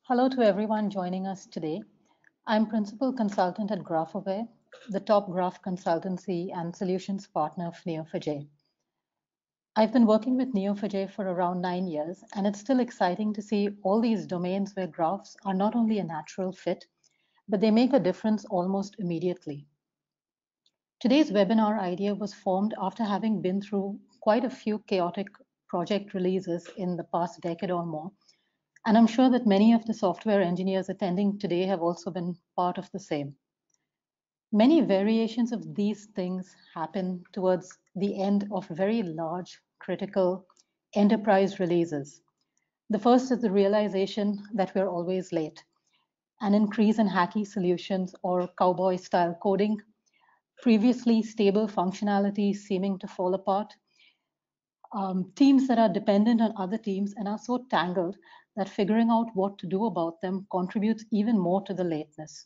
Hello to everyone joining us today. I'm Principal Consultant at GraphAware, the top graph consultancy and solutions partner of Neo4j. I've been working with Neo4j for around 9 years, and it's still exciting to see all these domains where graphs are not only a natural fit, but they make a difference almost immediately. Today's webinar idea was formed after having been through quite a few chaotic project releases in the past decade or more. And I'm sure that many of the software engineers attending today have also been part of the same. Many variations of these things happen towards the end of very large, critical enterprise releases. The first is the realization that we're always late, an increase in hacky solutions or cowboy-style coding, previously stable functionality seeming to fall apart, teams that are dependent on other teams and are so tangled that figuring out what to do about them contributes even more to the lateness.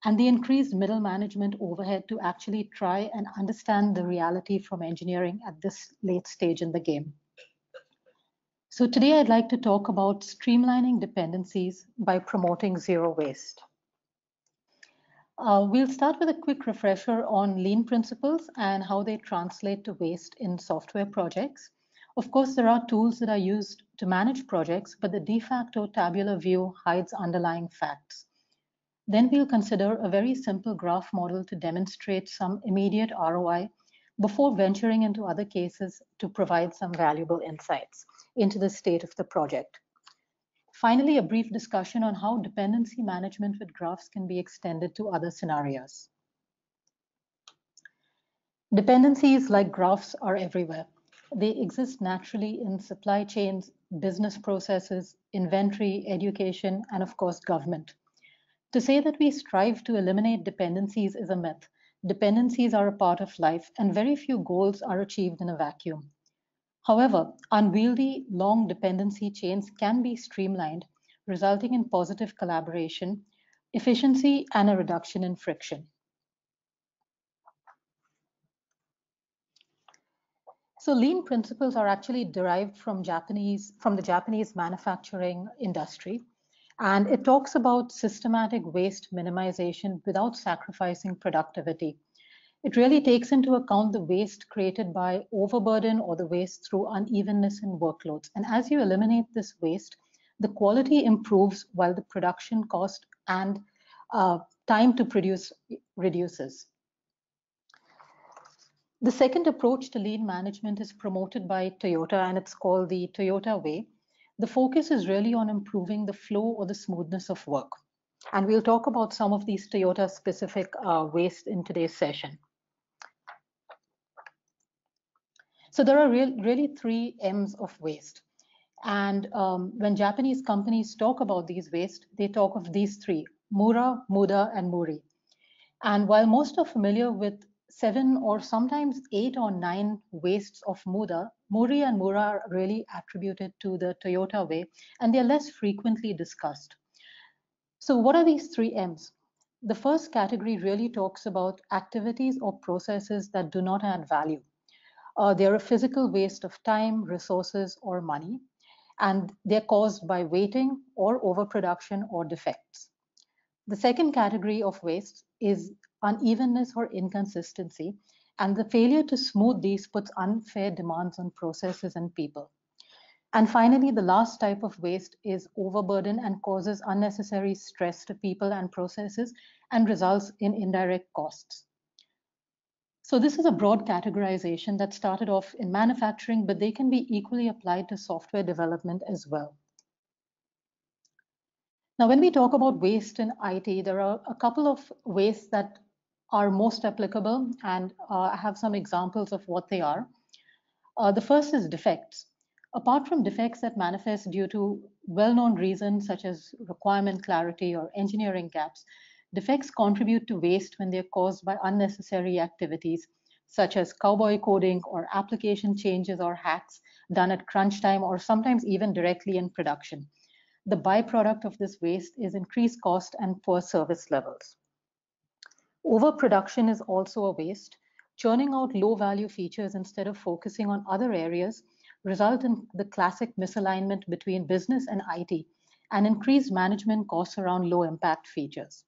And the increased middle management overhead to actually try and understand the reality from engineering at this late stage in the game. So today I'd like to talk about streamlining dependencies by promoting zero waste. We'll start with a quick refresher on lean principles and how they translate to waste in software projects. Of course, there are tools that are used to manage projects, but the de facto tabular view hides underlying facts. Then we'll consider a very simple graph model to demonstrate some immediate ROI before venturing into other cases to provide some valuable insights into the state of the project. Finally, a brief discussion on how dependency management with graphs can be extended to other scenarios. Dependencies like graphs are everywhere. They exist naturally in supply chains, business processes, inventory, education, and of course, government. To say that we strive to eliminate dependencies is a myth. Dependencies are a part of life, and very few goals are achieved in a vacuum. However, unwieldy, long dependency chains can be streamlined, resulting in positive collaboration, efficiency, and a reduction in friction. So lean principles are actually derived from the Japanese manufacturing industry. And it talks about systematic waste minimization without sacrificing productivity. It really takes into account the waste created by overburden or the waste through unevenness in workloads. And as you eliminate this waste, the quality improves while the production cost and time to produce reduces. The second approach to lean management is promoted by Toyota, and it's called the Toyota Way. The focus is really on improving the flow or the smoothness of work. And we'll talk about some of these Toyota specific waste in today's session. So there are really three M's of waste. And when Japanese companies talk about these waste, they talk of these three: Mura, Muda, and Muri. And while most are familiar with 7 or sometimes 8 or 9 wastes of Muda, Muri and Mura are really attributed to the Toyota way, and they're less frequently discussed. So what are these three M's? The first category really talks about activities or processes that do not add value. They're a physical waste of time, resources, or money, and they're caused by waiting or overproduction or defects. The second category of waste is unevenness or inconsistency, and the failure to smooth these puts unfair demands on processes and people. And finally, the last type of waste is overburden and causes unnecessary stress to people and processes and results in indirect costs. So this is a broad categorization that started off in manufacturing, but they can be equally applied to software development as well. Now, when we talk about waste in IT, there are a couple of wastes that are most applicable, and I have some examples of what they are. The first is defects. Apart from defects that manifest due to well-known reasons such as requirement clarity or engineering gaps, defects contribute to waste when they're caused by unnecessary activities such as cowboy coding or application changes or hacks done at crunch time or sometimes even directly in production. The byproduct of this waste is increased cost and poor service levels. Overproduction is also a waste. Churning out low-value features instead of focusing on other areas result in the classic misalignment between business and IT. and increased management costs around low impact features.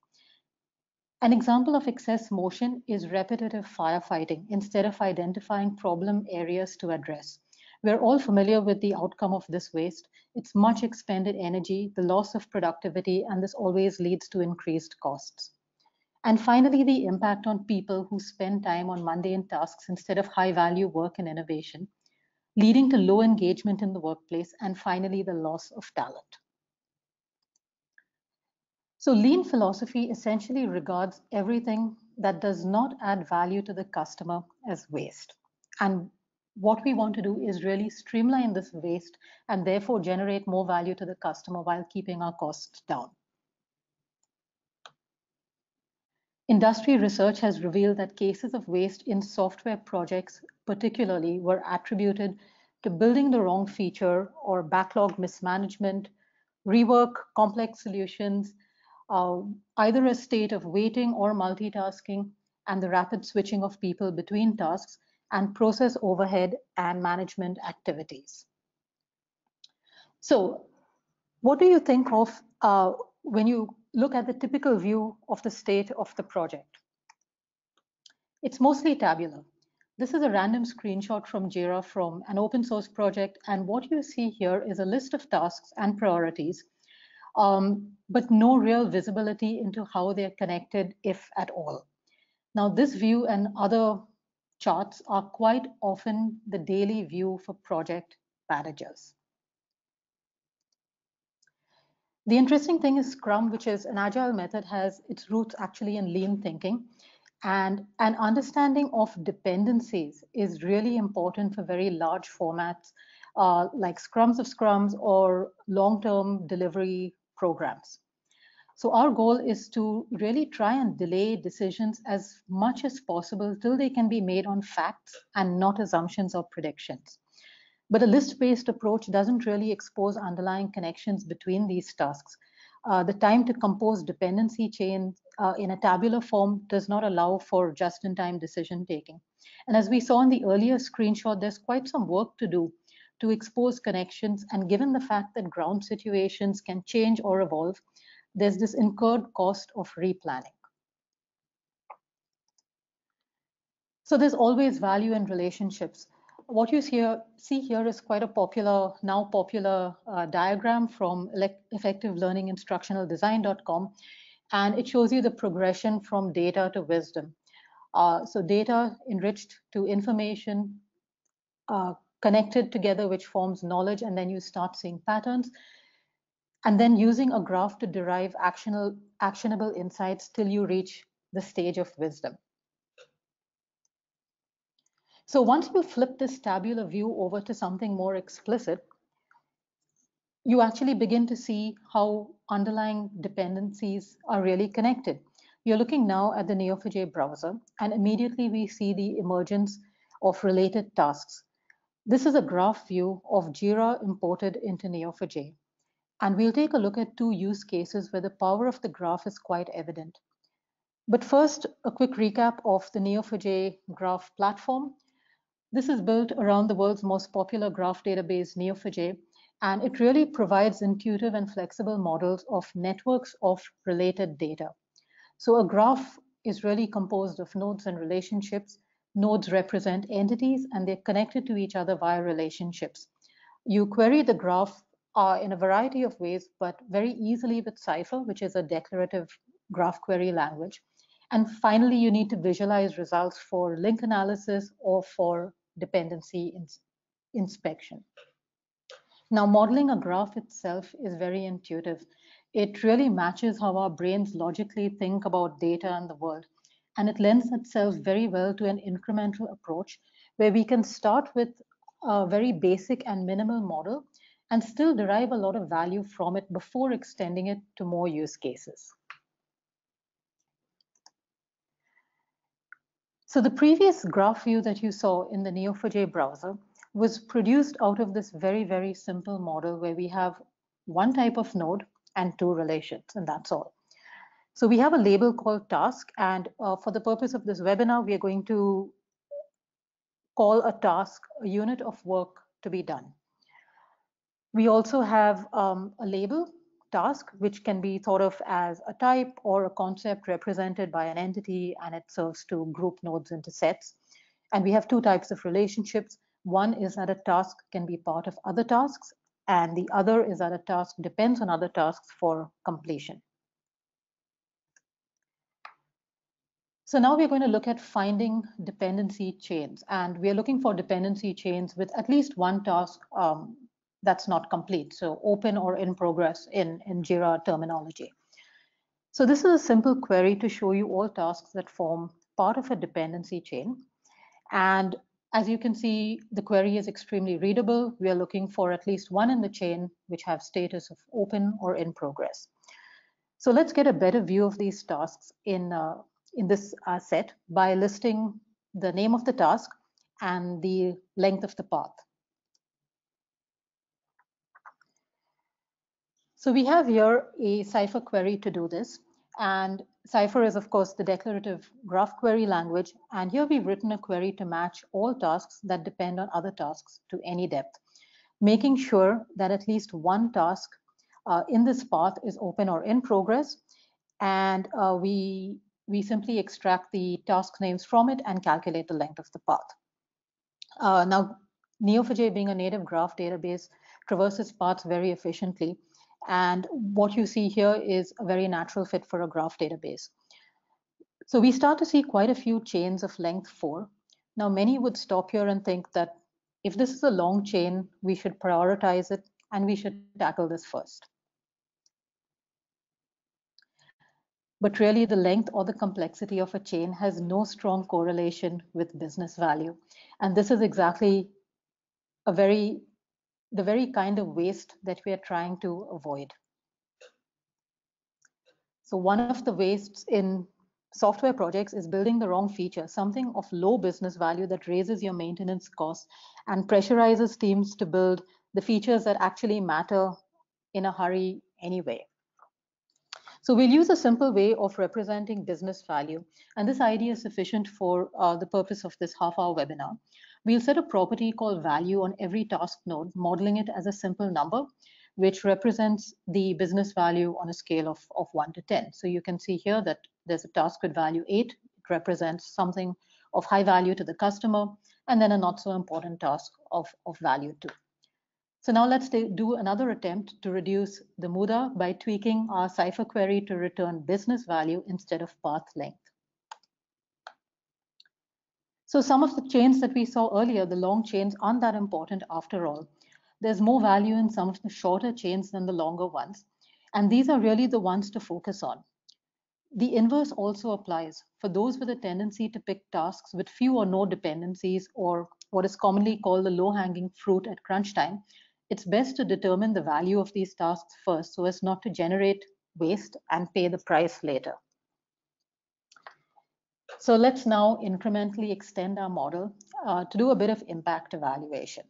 An example of excess motion is repetitive firefighting instead of identifying problem areas to address. We're all familiar with the outcome of this waste. It's much expended energy, the loss of productivity, and this always leads to increased costs. And finally, the impact on people who spend time on mundane tasks instead of high value work and innovation, leading to low engagement in the workplace, and finally, the loss of talent. So lean philosophy essentially regards everything that does not add value to the customer as waste. And what we want to do is really streamline this waste and therefore generate more value to the customer while keeping our costs down. Industry research has revealed that cases of waste in software projects particularly were attributed to building the wrong feature or backlog mismanagement, rework complex solutions, either a state of waiting or multitasking, and the rapid switching of people between tasks, and process overhead and management activities. So, what do you think of when you look at the typical view of the state of the project? It's mostly tabular. This is a random screenshot from Jira from an open source project, and what you see here is a list of tasks and priorities, but no real visibility into how they're connected, if at all. Now, this view and other charts are quite often the daily view for project managers. The interesting thing is Scrum, which is an agile method, has its roots actually in lean thinking. And an understanding of dependencies is really important for very large formats like scrums of scrums or long-term delivery programs. So our goal is to really try and delay decisions as much as possible till they can be made on facts and not assumptions or predictions. But a list-based approach doesn't really expose underlying connections between these tasks. The time to compose dependency chains in a tabular form does not allow for just-in-time decision taking. And as we saw in the earlier screenshot, there's quite some work to do to expose connections. And given the fact that ground situations can change or evolve, there's this incurred cost of replanning. So there's always value in relationships. What you see here is quite a now popular diagram from effectivelearninginstructionaldesign.com, and it shows you the progression from data to wisdom. So data enriched to information, connected together, which forms knowledge, and then you start seeing patterns. And then using a graph to derive actionable insights till you reach the stage of wisdom. So once you flip this tabular view over to something more explicit, you actually begin to see how underlying dependencies are really connected. You're looking now at the Neo4j browser, and immediately we see the emergence of related tasks. This is a graph view of Jira imported into Neo4j. And we'll take a look at two use cases where the power of the graph is quite evident. But first, a quick recap of the Neo4j graph platform. This is built around the world's most popular graph database, Neo4j, and it really provides intuitive and flexible models of networks of related data. So a graph is really composed of nodes and relationships. Nodes represent entities, and they're connected to each other via relationships. You query the graph in a variety of ways, but very easily with Cypher, which is a declarative graph query language. And finally, you need to visualize results for link analysis or for dependency inspection. Now, modeling a graph itself is very intuitive. It really matches how our brains logically think about data and the world. And it lends itself very well to an incremental approach where we can start with a very basic and minimal model and still derive a lot of value from it before extending it to more use cases. So the previous graph view that you saw in the Neo4j browser was produced out of this very, very simple model where we have one type of node and two relations, and that's all. So we have a label called task, and for the purpose of this webinar, we are going to call a task a unit of work to be done. We also have a label task, which can be thought of as a type or a concept represented by an entity, and it serves to group nodes into sets. And we have two types of relationships. One is that a task can be part of other tasks, and the other is that a task depends on other tasks for completion. So now we're going to look at finding dependency chains, and we are looking for dependency chains with at least one task that's not complete, so open or in progress in Jira terminology. So this is a simple query to show you all tasks that form part of a dependency chain. And as you can see, the query is extremely readable. We are looking for at least one in the chain which have status of open or in progress. So let's get a better view of these tasks in this set by listing the name of the task and the length of the path. So we have here a Cypher query to do this. And Cypher is, of course, the declarative graph query language. And here we've written a query to match all tasks that depend on other tasks to any depth, making sure that at least one task in this path is open or in progress. And we simply extract the task names from it and calculate the length of the path. Now, Neo4j, being a native graph database, traverses paths very efficiently. And what you see here is a very natural fit for a graph database. So we start to see quite a few chains of length 4. Now, many would stop here and think that if this is a long chain, we should prioritize it and we should tackle this first. But really, the length or the complexity of a chain has no strong correlation with business value. And this is exactly the very kind of waste that we are trying to avoid. So one of the wastes in software projects is building the wrong feature, something of low business value that raises your maintenance costs and pressurizes teams to build the features that actually matter in a hurry anyway. So we'll use a simple way of representing business value, and this idea is sufficient for the purpose of this half-hour webinar. We'll set a property called value on every task node, modeling it as a simple number, which represents the business value on a scale of 1 to 10. So you can see here that there's a task with value 8. It represents something of high value to the customer, and then a not so important task of value 2. So now let's do another attempt to reduce the Muda by tweaking our Cypher query to return business value instead of path length. So some of the chains that we saw earlier, the long chains, aren't that important after all. There's more value in some of the shorter chains than the longer ones. And these are really the ones to focus on. The inverse also applies for those with a tendency to pick tasks with few or no dependencies, or what is commonly called the low-hanging fruit at crunch time. It's best to determine the value of these tasks first so as not to generate waste and pay the price later. So let's now incrementally extend our model to do a bit of impact evaluation.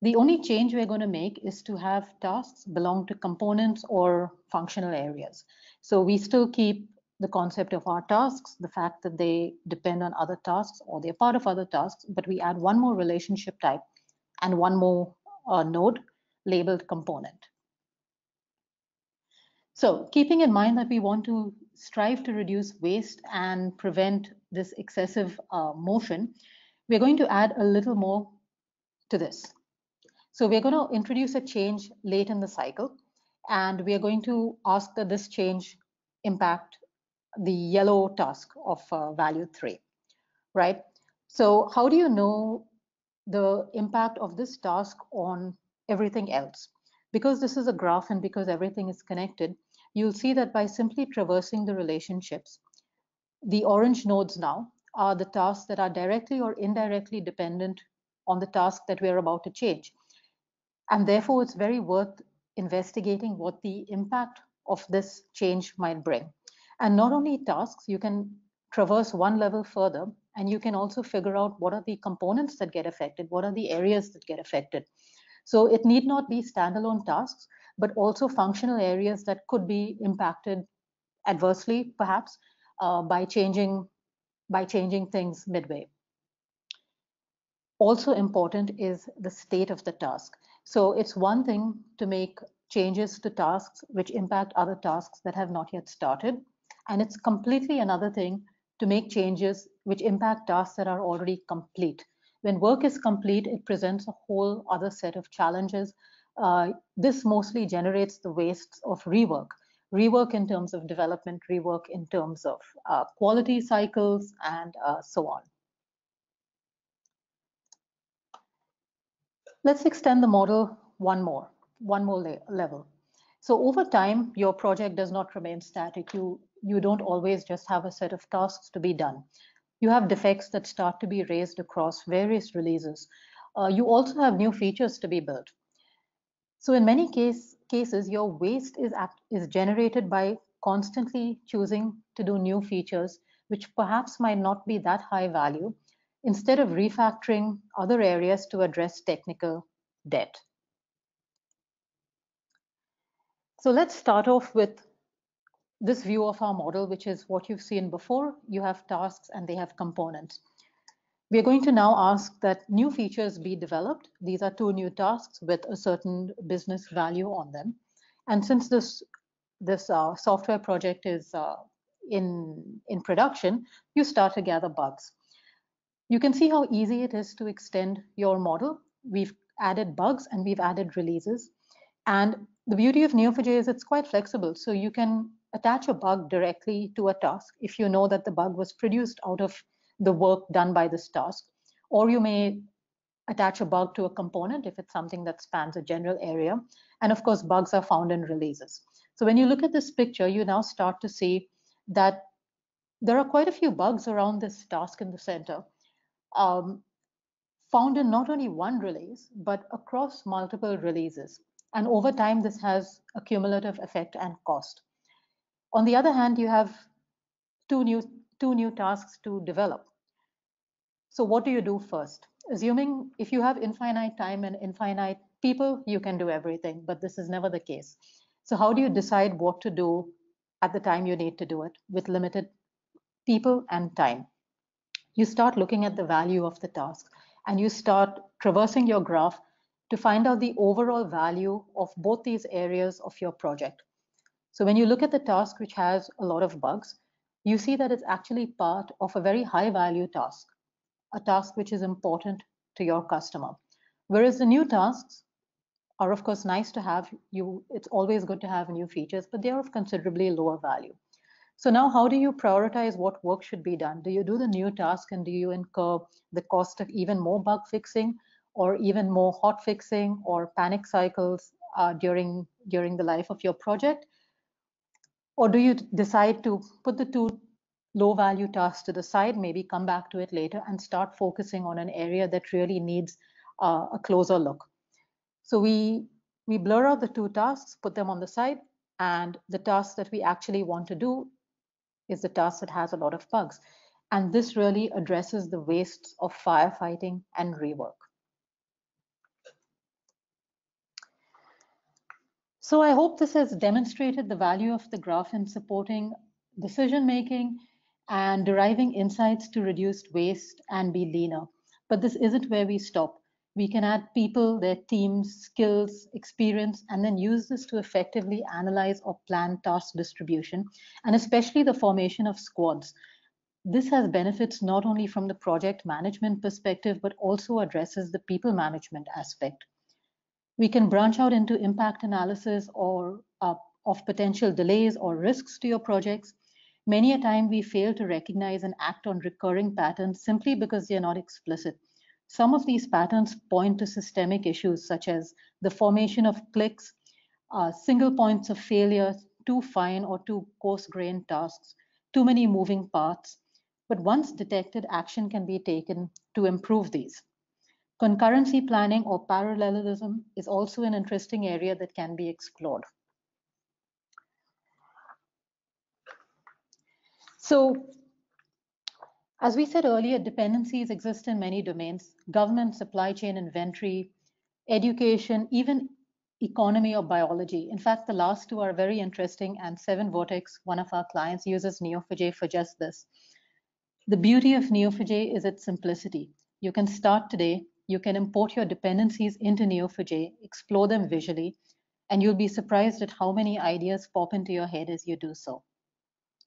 The only change we're going to make is to have tasks belong to components or functional areas. So we still keep the concept of our tasks, the fact that they depend on other tasks or they're part of other tasks, but we add one more relationship type and one more node labeled component. So keeping in mind that we want to strive to reduce waste and prevent this excessive motion, we're going to add a little more to this. So we're going to introduce a change late in the cycle, and we are going to ask that this change impact the yellow task of value 3, right? So how do you know the impact of this task on everything else? Because this is a graph and because everything is connected, you'll see that by simply traversing the relationships, the orange nodes now are the tasks that are directly or indirectly dependent on the task that we're about to change. And therefore, it's very worth investigating what the impact of this change might bring. And not only tasks, you can traverse one level further, and you can also figure out what are the components that get affected, what are the areas that get affected. So it need not be standalone tasks, but also functional areas that could be impacted adversely, perhaps, by changing things midway. Also important is the state of the task. So it's one thing to make changes to tasks which impact other tasks that have not yet started. And it's completely another thing to make changes which impact tasks that are already complete. When work is complete, it presents a whole other set of challenges. This mostly generates the wastes of rework. Rework in terms of development, rework in terms of quality cycles, and so on. Let's extend the model one more level. So over time, your project does not remain static. You don't always just have a set of tasks to be done. You have defects that start to be raised across various releases. You also have new features to be built. So in many cases, your waste is generated by constantly choosing to do new features, which perhaps might not be that high value, instead of refactoring other areas to address technical debt. So let's start off with this view of our model, which is what you've seen before. You have tasks and they have components. We're going to now ask that new features be developed. These are 2 new tasks with a certain business value on them. And since this software project is in production, you start to gather bugs. You can see how easy it is to extend your model. We've added bugs and we've added releases. And the beauty of Neo4j is it's quite flexible. So you can attach a bug directly to a task if you know that the bug was produced out of the work done by this task. Or you may attach a bug to a component if it's something that spans a general area. And of course, bugs are found in releases. So when you look at this picture, you now start to see that there are quite a few bugs around this task in the center, found in not only one release, but across multiple releases. And over time, this has a cumulative effect and cost. On the other hand, you have two new tasks to develop. So what do you do first? Assuming if you have infinite time and infinite people, you can do everything, but this is never the case. So how do you decide what to do at the time you need to do it with limited people and time? You start looking at the value of the task and you start traversing your graph to find out the overall value of both these areas of your project. So when you look at the task which has a lot of bugs, you see that it's actually part of a very high value task, a task which is important to your customer. Whereas the new tasks are of course nice to have. It's always good to have new features, but they are of considerably lower value. So now how do you prioritize what work should be done? Do you do the new task and do you incur the cost of even more bug fixing or even more hot fixing or panic cycles during the life of your project? Or do you decide to put the 2 low value tasks to the side, maybe come back to it later and start focusing on an area that really needs a closer look? So we blur out the 2 tasks, put them on the side, and the task that we actually want to do is the task that has a lot of bugs. And this really addresses the wastes of firefighting and rework. So I hope this has demonstrated the value of the graph in supporting decision making and deriving insights to reduce waste and be leaner. But this isn't where we stop. We can add people, their teams, skills, experience, and then use this to effectively analyze or plan task distribution, and especially the formation of squads. This has benefits not only from the project management perspective, but also addresses the people management aspect. We can branch out into impact analysis or of potential delays or risks to your projects. Many a time we fail to recognize and act on recurring patterns simply because they are not explicit. Some of these patterns point to systemic issues such as the formation of cliques, single points of failure, too fine or too coarse-grained tasks, too many moving parts. But once detected, action can be taken to improve these. Concurrency planning or parallelism is also an interesting area that can be explored. So, as we said earlier, dependencies exist in many domains: government, supply chain, inventory, education, even economy or biology. In fact, the last 2 are very interesting, and 7vortex, one of our clients, uses Neo4j for just this. The beauty of Neo4j is its simplicity. You can start today, you can import your dependencies into Neo4j, explore them visually, and you'll be surprised at how many ideas pop into your head as you do so.